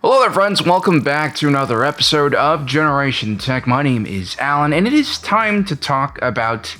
Hello there, friends. Welcome back to another episode of Generation Tech. My name is Alan, and it is time to talk about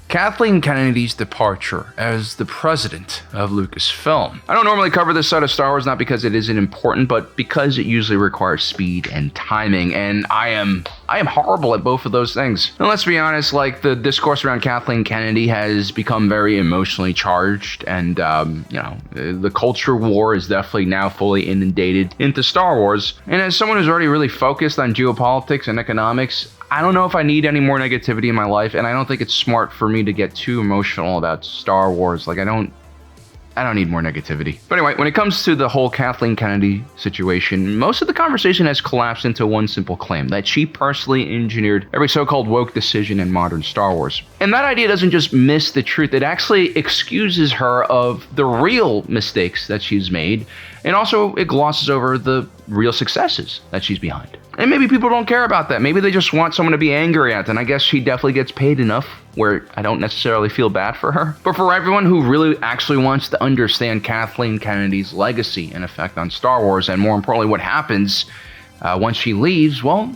Kathleen Kennedy's departure as the president of Lucasfilm. I don't normally cover this side of Star Wars, not because it isn't important, but because it usually requires speed and timing, and I am horrible at both of those things. And let's be honest, the discourse around Kathleen Kennedy has become very emotionally charged, and the culture war is definitely now fully inundated into Star Wars. And as someone who's already really focused on geopolitics and economics, I don't know if I need any more negativity in my life, and I don't think it's smart for me to get too emotional about Star Wars. I don't need more negativity. But anyway, when it comes to the whole Kathleen Kennedy situation, most of the conversation has collapsed into one simple claim, that she personally engineered every so-called woke decision in modern Star Wars. And that idea doesn't just miss the truth, it actually excuses her of the real mistakes that she's made, and also it glosses over the real successes that she's behind. And maybe people don't care about that. Maybe they just want someone to be angry at, and I guess she definitely gets paid enough where I don't necessarily feel bad for her. But for everyone who really actually wants to understand Kathleen Kennedy's legacy and effect on Star Wars, and more importantly, what happens once she leaves, well,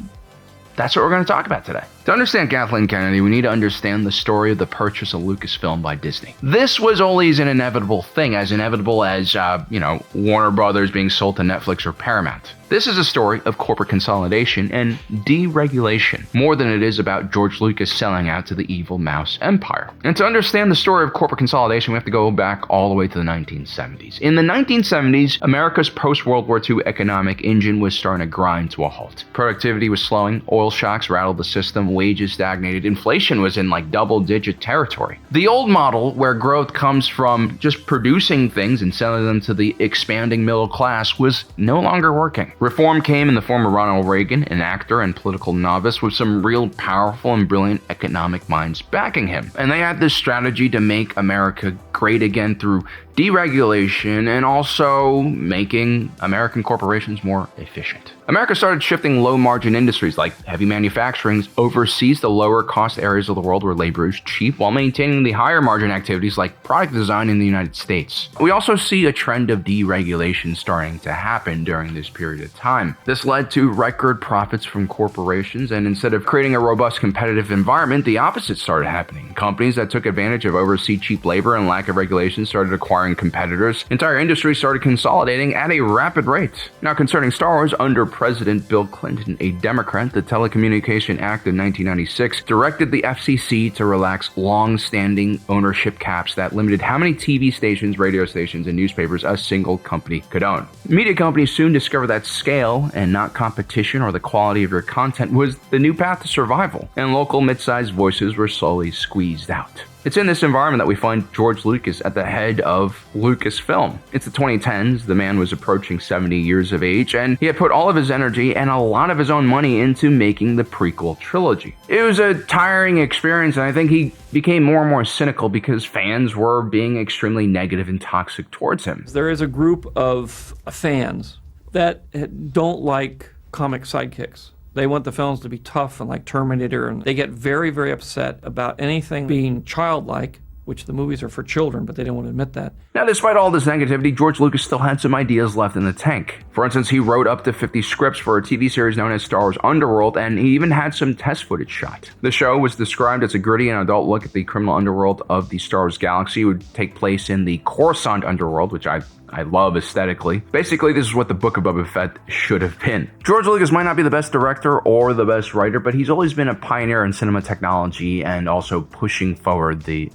that's what we're going to talk about today. To understand Kathleen Kennedy, we need to understand the story of the purchase of Lucasfilm by Disney. This was always an inevitable thing, as inevitable as, Warner Brothers being sold to Netflix or Paramount. This is a story of corporate consolidation and deregulation, more than it is about George Lucas selling out to the evil mouse empire. And to understand the story of corporate consolidation, we have to go back all the way to the 1970s. In the 1970s, America's post-World War II economic engine was starting to grind to a halt. Productivity was slowing, oil shocks rattled the system, wages stagnated, inflation was in double-digit territory. The old model, where growth comes from just producing things and selling them to the expanding middle class, was no longer working. Reform came in the form of Ronald Reagan, an actor and political novice with some real powerful and brilliant economic minds backing him. And they had this strategy to make America great again through deregulation and also making American corporations more efficient. America started shifting low-margin industries like heavy manufacturing overseas to lower-cost areas of the world where labor is cheap, while maintaining the higher-margin activities like product design in the United States. We also see a trend of deregulation starting to happen during this period of time. This led to record profits from corporations, and instead of creating a robust competitive environment, the opposite started happening. Companies that took advantage of overseas cheap labor and lack of regulation started acquiring competitors. Entire industries started consolidating at a rapid rate. Now, concerning Star Wars, under President Bill Clinton, a Democrat, the Telecommunication Act of 1996 directed the FCC to relax long-standing ownership caps that limited how many TV stations, radio stations, and newspapers a single company could own. Media companies soon discovered that scale and not competition or the quality of your content was the new path to survival, and local mid-sized voices were slowly squeezed out. It's in this environment that we find George Lucas at the head of Lucasfilm. It's the 2010s, the man was approaching 70 years of age, and he had put all of his energy and a lot of his own money into making the prequel trilogy. It was a tiring experience, and I think he became more and more cynical because fans were being extremely negative and toxic towards him. There is a group of fans that don't like comic sidekicks. They want the films to be tough and like Terminator, and they get very, very upset about anything being childlike, which the movies are for children, but they don't want to admit that. Now, despite all this negativity, George Lucas still had some ideas left in the tank. For instance, he wrote up to 50 scripts for a TV series known as Star Wars Underworld, and he even had some test footage shot. The show was described as a gritty and adult look at the criminal underworld of the Star Wars galaxy. It would take place in the Coruscant underworld, which I love aesthetically. Basically, this is what the Book of Boba Fett should have been. George Lucas might not be the best director or the best writer, but he's always been a pioneer in cinema technology and also pushing forward the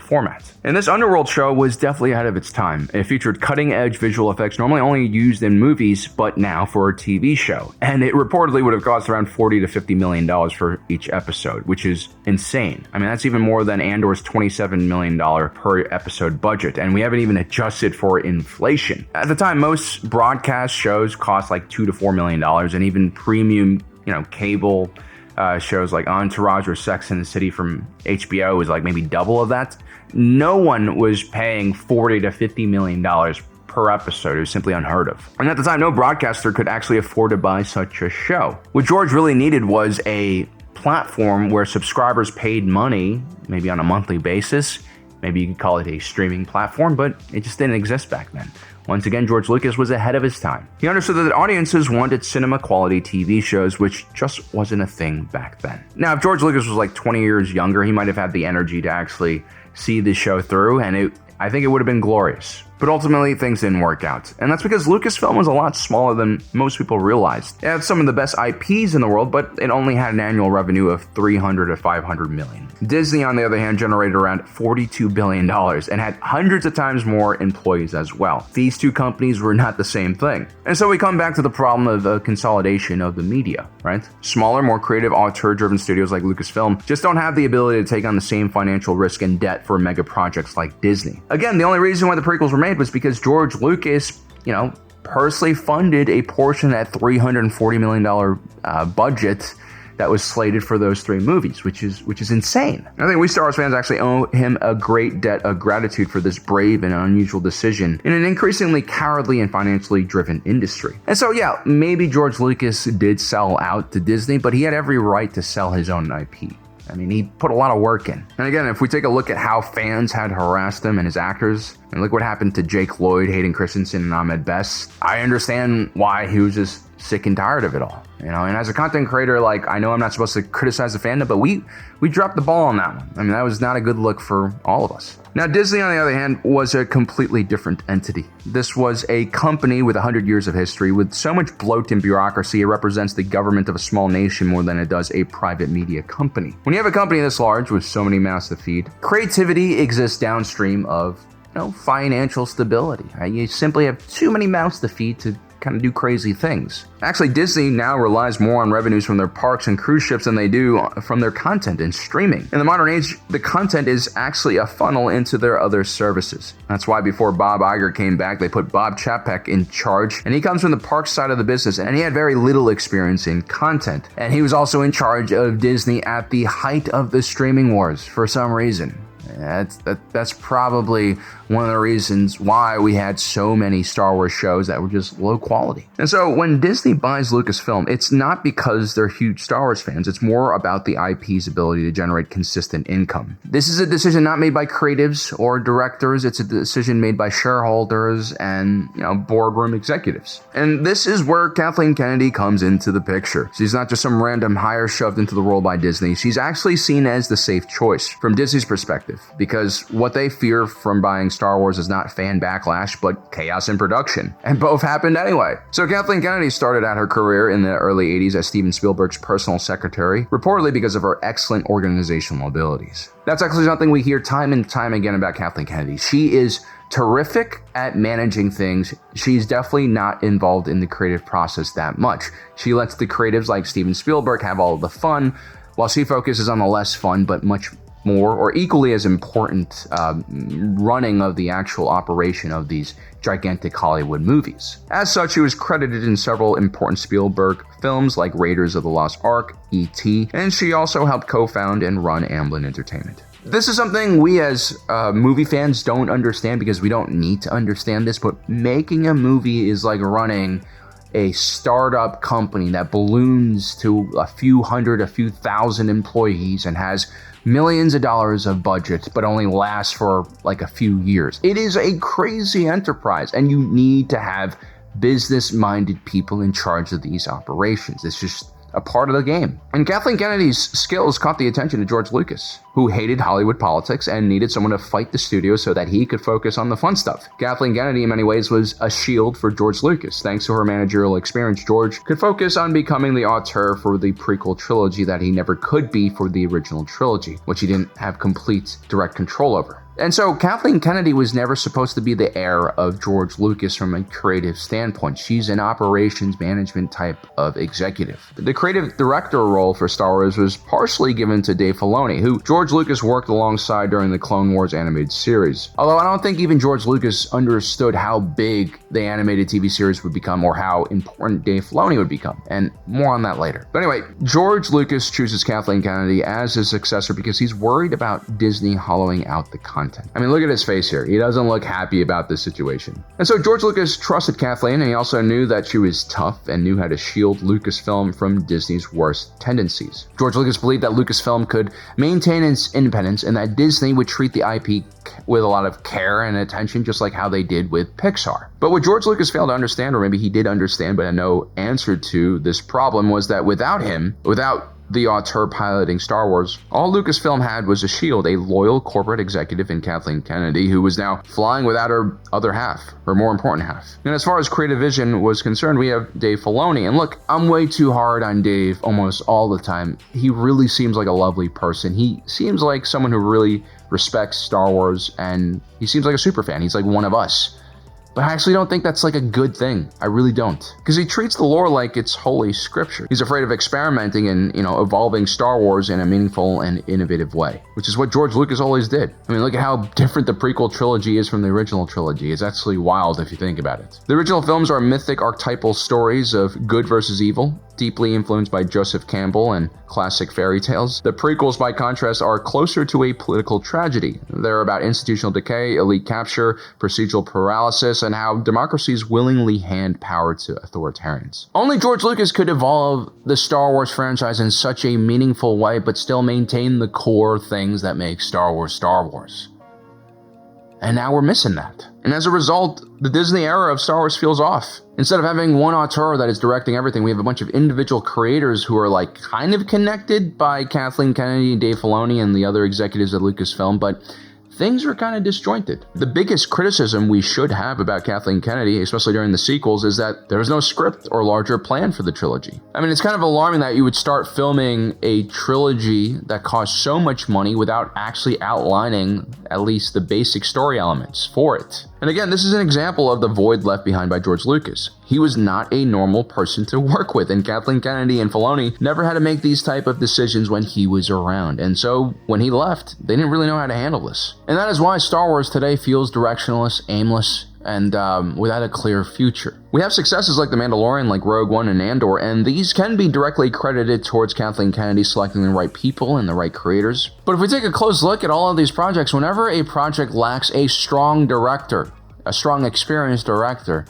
format. And this Underworld show was definitely ahead of its time. It featured cutting-edge visual effects normally only used in movies, but now for a TV show. And it reportedly would have cost around $40 to $50 million for each episode, which is insane. I mean, that's even more than Andor's $27 million per episode budget, and we haven't even adjusted for inflation. At the time, most broadcast shows cost like $2 to $4 million, and even premium, cable shows like Entourage or Sex and the City from HBO was like maybe double of that. No one was paying $40 to $50 million per episode. It was simply unheard of. And at the time, no broadcaster could actually afford to buy such a show. What George really needed was a platform where subscribers paid money, maybe on a monthly basis. Maybe you could call it a streaming platform, but it just didn't exist back then. Once again, George Lucas was ahead of his time. He understood that audiences wanted cinema-quality TV shows, which just wasn't a thing back then. Now, if George Lucas was like 20 years younger, he might have had the energy to actually see the show through, and I think it would have been glorious. But ultimately, things didn't work out. And that's because Lucasfilm was a lot smaller than most people realized. It had some of the best IPs in the world, but it only had an annual revenue of $300 to $500 million. Disney, on the other hand, generated around $42 billion and had hundreds of times more employees as well. These two companies were not the same thing. And so we come back to the problem of the consolidation of the media, right? Smaller, more creative, auteur-driven studios like Lucasfilm just don't have the ability to take on the same financial risk and debt for mega projects like Disney. Again, the only reason why the prequels were made was because George Lucas, personally funded a portion of that $340 million budget that was slated for those three movies, which is insane. I think we Star Wars fans actually owe him a great debt of gratitude for this brave and unusual decision in an increasingly cowardly and financially driven industry. And so, yeah, maybe George Lucas did sell out to Disney, but he had every right to sell his own IP. I mean, he put a lot of work in. And again, if we take a look at how fans had harassed him and his actors, and look what happened to Jake Lloyd, Hayden Christensen, and Ahmed Best, I understand why he was just sick and tired of it all. And as a content creator, I know I'm not supposed to criticize the fandom, but we dropped the ball on that one. I mean, that was not a good look for all of us. Now, Disney, on the other hand, was a completely different entity. This was a company with 100 years of history. With so much bloat and bureaucracy, it represents the government of a small nation more than it does a private media company. When you have a company this large with so many mouths to feed, creativity exists downstream of financial stability. You simply have too many mouths to feed to kind of do crazy things. Actually, Disney now relies more on revenues from their parks and cruise ships than they do from their content and streaming. In the modern age, the content is actually a funnel into their other services. That's why before Bob Iger came back, they put Bob Chapek in charge, and he comes from the parks side of the business, and he had very little experience in content. And he was also in charge of Disney at the height of the streaming wars for some reason. That's probably one of the reasons why we had so many Star Wars shows that were just low quality. And so when Disney buys Lucasfilm, it's not because they're huge Star Wars fans. It's more about the IP's ability to generate consistent income. This is a decision not made by creatives or directors. It's a decision made by shareholders and, boardroom executives. And this is where Kathleen Kennedy comes into the picture. She's not just some random hire shoved into the role by Disney. She's actually seen as the safe choice from Disney's perspective, because what they fear from buying Star Wars is not fan backlash, but chaos in production. And both happened anyway. So Kathleen Kennedy started out her career in the early 80s as Steven Spielberg's personal secretary, reportedly because of her excellent organizational abilities. That's actually something we hear time and time again about Kathleen Kennedy. She is terrific at managing things. She's definitely not involved in the creative process that much. She lets the creatives like Steven Spielberg have all of the fun, while she focuses on the less fun but much more or equally as important running of the actual operation of these gigantic Hollywood movies. As such, she was credited in several important Spielberg films like Raiders of the Lost Ark, E.T., and she also helped co-found and run Amblin Entertainment. This is something we as movie fans don't understand because we don't need to understand this, but making a movie is like running a startup company that balloons to a few hundred, a few thousand employees and has millions of dollars of budget, but only lasts for a few years. It is a crazy enterprise, and you need to have business-minded people in charge of these operations. It's just a part of the game. And Kathleen Kennedy's skills caught the attention of George Lucas, who hated Hollywood politics and needed someone to fight the studio so that he could focus on the fun stuff. Kathleen Kennedy, in many ways, was a shield for George Lucas. Thanks to her managerial experience, George could focus on becoming the auteur for the prequel trilogy that he never could be for the original trilogy, which he didn't have complete direct control over. And so Kathleen Kennedy was never supposed to be the heir of George Lucas from a creative standpoint. She's an operations management type of executive. The creative director role for Star Wars was partially given to Dave Filoni, who George Lucas worked alongside during the Clone Wars animated series. Although I don't think even George Lucas understood how big the animated TV series would become or how important Dave Filoni would become, and more on that later. But anyway, George Lucas chooses Kathleen Kennedy as his successor because he's worried about Disney hollowing out the content. content. I mean, look at his face here. He doesn't look happy about this situation. And so George Lucas trusted Kathleen, and he also knew that she was tough and knew how to shield Lucasfilm from Disney's worst tendencies. George Lucas believed that Lucasfilm could maintain its independence and that Disney would treat the IP with a lot of care and attention, just like how they did with Pixar. But what George Lucas failed to understand, or maybe he did understand but had no answer to this problem, was that without him, without the auteur piloting Star Wars, all Lucasfilm had was a shield, a loyal corporate executive in Kathleen Kennedy, who was now flying without her other half, her more important half. And as far as creative vision was concerned, we have Dave Filoni. And look, I'm way too hard on Dave almost all the time. He really seems like a lovely person. He seems like someone who really respects Star Wars, and he seems like a super fan. He's like one of us. But I actually don't think that's like a good thing. I really don't. Because he treats the lore like it's holy scripture. He's afraid of experimenting and, evolving Star Wars in a meaningful and innovative way, which is what George Lucas always did. I mean, look at how different the prequel trilogy is from the original trilogy. It's actually wild if you think about it. The original films are mythic archetypal stories of good versus evil, deeply influenced by Joseph Campbell and classic fairy tales. The prequels, by contrast, are closer to a political tragedy. They're about institutional decay, elite capture, procedural paralysis, and how democracies willingly hand power to authoritarians. Only George Lucas could evolve the Star Wars franchise in such a meaningful way, but still maintain the core things that make Star Wars Star Wars. And now we're missing that. And as a result, the Disney era of Star Wars feels off. Instead of having one auteur that is directing everything, we have a bunch of individual creators who are like kind of connected by Kathleen Kennedy, Dave Filoni, and the other executives at Lucasfilm, but things are kind of disjointed. The biggest criticism we should have about Kathleen Kennedy, especially during the sequels, is that there was no script or larger plan for the trilogy. I mean, it's kind of alarming that you would start filming a trilogy that cost so much money without actually outlining at least the basic story elements for it. And again, this is an example of the void left behind by George Lucas. He was not a normal person to work with, and Kathleen Kennedy and Filoni never had to make these type of decisions when he was around. And so when he left, they didn't really know how to handle this. And that is why Star Wars today feels directionless, aimless, and without a clear future. We have successes like The Mandalorian, like Rogue One and Andor, and these can be directly credited towards Kathleen Kennedy selecting the right people and the right creators. But if we take a close look at all of these projects, whenever a project lacks a strong director, a strong experienced director,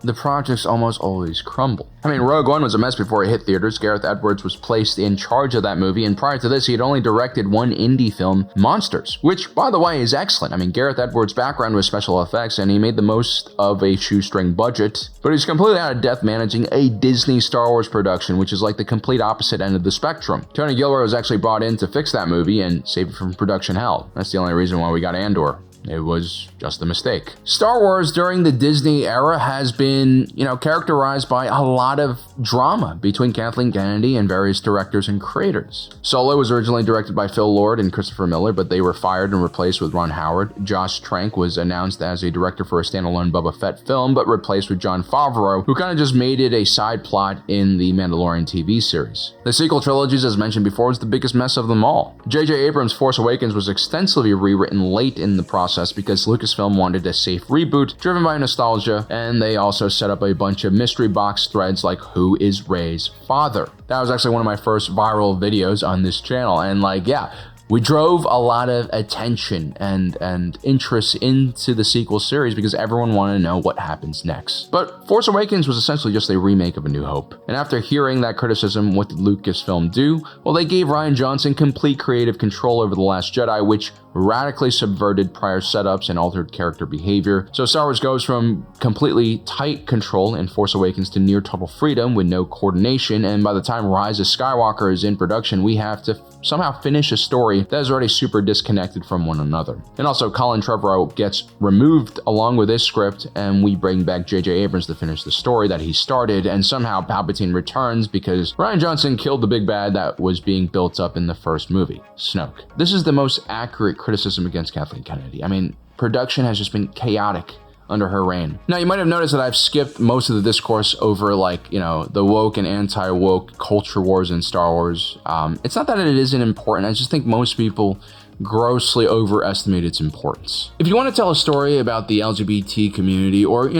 the projects almost always crumble. I mean, Rogue One was a mess before it hit theaters. Gareth Edwards was placed in charge of that movie, and prior to this, he had only directed one indie film, Monsters, which, by the way, is excellent. I mean, Gareth Edwards' background was special effects, and he made the most of a shoestring budget, but he's completely out of depth managing a Disney Star Wars production, which is like the complete opposite end of the spectrum. Tony Gilroy was actually brought in to fix that movie and save it from production hell. That's the only reason why we got Andor. It was just a mistake. Star Wars during the Disney era has been, characterized by a lot of drama between Kathleen Kennedy and various directors and creators. Solo was originally directed by Phil Lord and Christopher Miller, but they were fired and replaced with Ron Howard. Josh Trank was announced as a director for a standalone Boba Fett film, but replaced with Jon Favreau, who kind of just made it a side plot in the Mandalorian TV series. The sequel trilogies, as mentioned before, was the biggest mess of them all. J.J. Abrams' Force Awakens was extensively rewritten late in the process because Lucasfilm wanted a safe reboot driven by nostalgia, and they also set up a bunch of mystery box threads like who is Rey's father. That was actually one of my first viral videos on this channel, and we drove a lot of attention and interest into the sequel series because everyone wanted to know what happens next. But Force Awakens was essentially just a remake of A New Hope. And after hearing that criticism, what did Lucasfilm do? Well, they gave Rian Johnson complete creative control over The Last Jedi, which radically subverted prior setups and altered character behavior. So Star Wars goes from completely tight control in Force Awakens to near total freedom with no coordination, and by the time Rise of Skywalker is in production, we have to somehow finish a story that is already super disconnected from one another. And also, Colin Trevorrow gets removed along with his script, and we bring back J.J. Abrams to finish the story that he started, and somehow Palpatine returns because Rian Johnson killed the big bad that was being built up in the first movie, Snoke. This is the most accurate criticism against Kathleen Kennedy. I mean, production has just been chaotic under her reign. Now, you might have noticed that I've skipped most of the discourse over the woke and anti-woke culture wars in Star Wars. It's not that it isn't important. I just think most people grossly overestimate its importance. If you want to tell a story about the LGBT community, or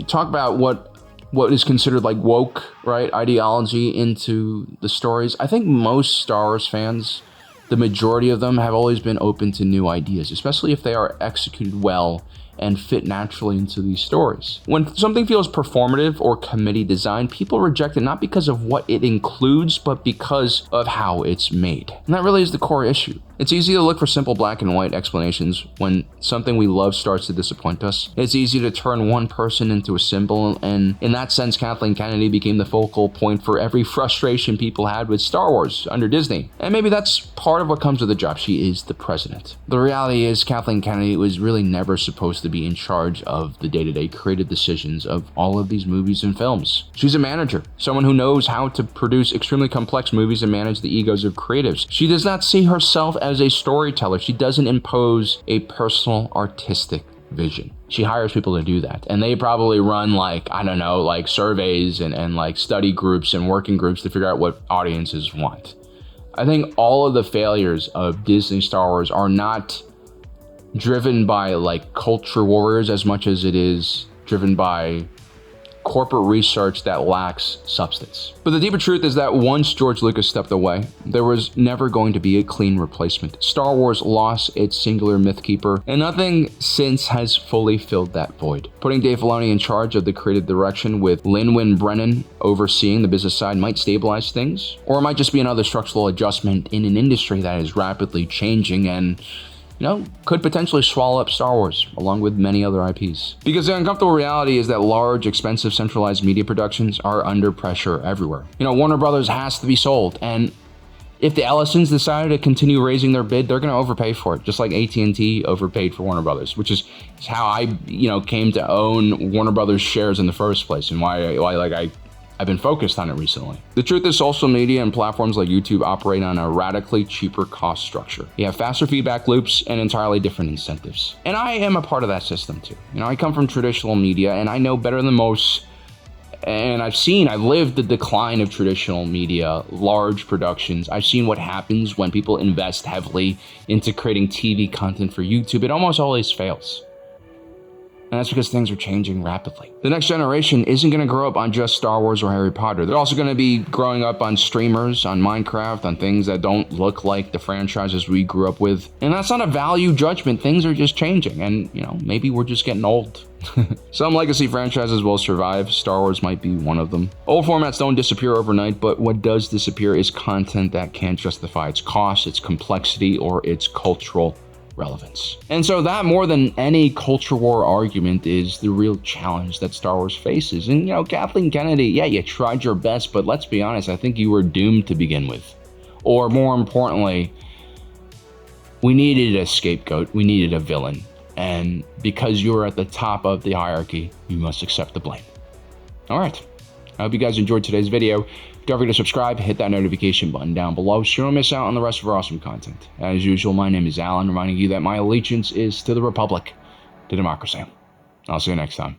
talk about what is considered like woke, right, ideology into the stories, I think most Star Wars fans the majority of them have always been open to new ideas, especially if they are executed well and fit naturally into these stories. When something feels performative or committee designed, people reject it not because of what it includes, but because of how it's made. And that really is the core issue. It's easy to look for simple black and white explanations when something we love starts to disappoint us. It's easy to turn one person into a symbol, and in that sense, Kathleen Kennedy became the focal point for every frustration people had with Star Wars under Disney. And maybe that's part of what comes with the job. She is the president. The reality is Kathleen Kennedy was really never supposed to be in charge of the day-to-day creative decisions of all of these movies and films. She's a manager, someone who knows how to produce extremely complex movies and manage the egos of creatives. She does not see herself as a storyteller. She doesn't impose a personal artistic vision. She hires people to do that. And they probably run surveys and study groups and working groups to figure out what audiences want. I think all of the failures of Disney Star Wars are not driven by culture warriors as much as it is driven by corporate research that lacks substance. But the deeper truth is that once George Lucas stepped away, there was never going to be a clean replacement. Star Wars lost its singular myth keeper, and nothing since has fully filled that void. Putting Dave Filoni in charge of the creative direction with Lin-Win Brennan overseeing the business side might stabilize things, or it might just be another structural adjustment in an industry that is rapidly changing and could potentially swallow up Star Wars, along with many other IPs. Because the uncomfortable reality is that large, expensive, centralized media productions are under pressure everywhere. Warner Brothers has to be sold, and if the Ellisons decided to continue raising their bid, they're going to overpay for it, just like AT&T overpaid for Warner Brothers, which is how I, came to own Warner Brothers shares in the first place, and why I've been focused on it recently. The truth is social media and platforms like YouTube operate on a radically cheaper cost structure. You have faster feedback loops and entirely different incentives. And I am a part of that system too. I come from traditional media and I know better than most, and I've lived the decline of traditional media, large productions. I've seen what happens when people invest heavily into creating TV content for YouTube. It almost always fails. And that's because things are changing rapidly. The next generation isn't going to grow up on just Star Wars or Harry Potter. They're also going to be growing up on streamers, on Minecraft, on things that don't look like the franchises we grew up with. And that's not a value judgment. Things are just changing. And, maybe we're just getting old. Some legacy franchises will survive. Star Wars might be one of them. Old formats don't disappear overnight, but what does disappear is content that can't justify its cost, its complexity, or its cultural relevance. And so that, more than any culture war argument, is the real challenge that Star Wars faces. And Kathleen Kennedy, you tried your best, but let's be honest, I think you were doomed to begin with. Or more importantly, we needed a scapegoat, we needed a villain. And because you were at the top of the hierarchy, you must accept the blame. All right. I hope you guys enjoyed today's video. Don't forget to subscribe, hit that notification button down below so you don't miss out on the rest of our awesome content. As usual, my name is Alan, reminding you that my allegiance is to the Republic, to democracy. I'll see you next time.